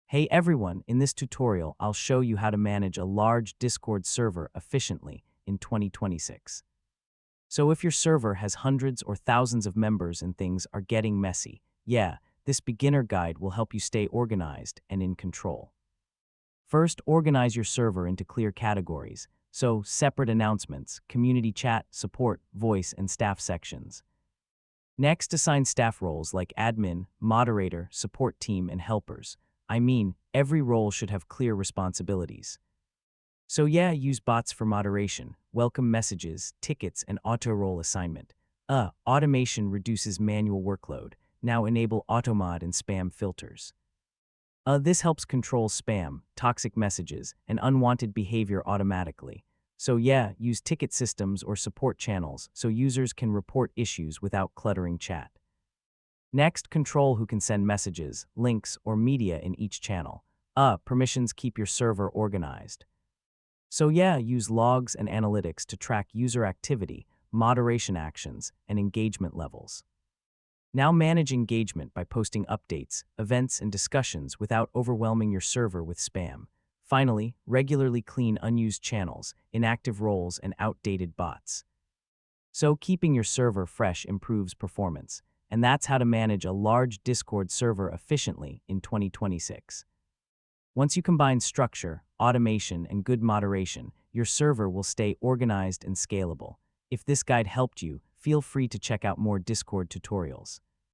Hey everyone, in this tutorial, I'll show you how to manage a large Discord server efficiently in 2026. So if your server has hundreds or thousands of members and things are getting messy, yeah, this beginner guide will help you stay organized and in control. First, organize your server into clear categories, so separate announcements, community chat, support, voice, and staff sections. Next, assign staff roles like admin, moderator, support team, and helpers. I mean, every role should have clear responsibilities. So yeah, use bots for moderation, welcome messages, tickets, and auto-role assignment. Automation reduces manual workload. Now enable automod and spam filters. This helps control spam, toxic messages, and unwanted behavior automatically. So yeah, use ticket systems or support channels so users can report issues without cluttering chat. Next, control who can send messages, links, or media in each channel. Permissions keep your server organized. So yeah, use logs and analytics to track user activity, moderation actions, and engagement levels. Now manage engagement by posting updates, events, and discussions without overwhelming your server with spam. Finally, regularly clean unused channels, inactive roles, and outdated bots. So keeping your server fresh improves performance, and that's how to manage a large Discord server efficiently in 2026. Once you combine structure, automation, and good moderation, your server will stay organized and scalable. If this guide helped you, feel free to check out more Discord tutorials.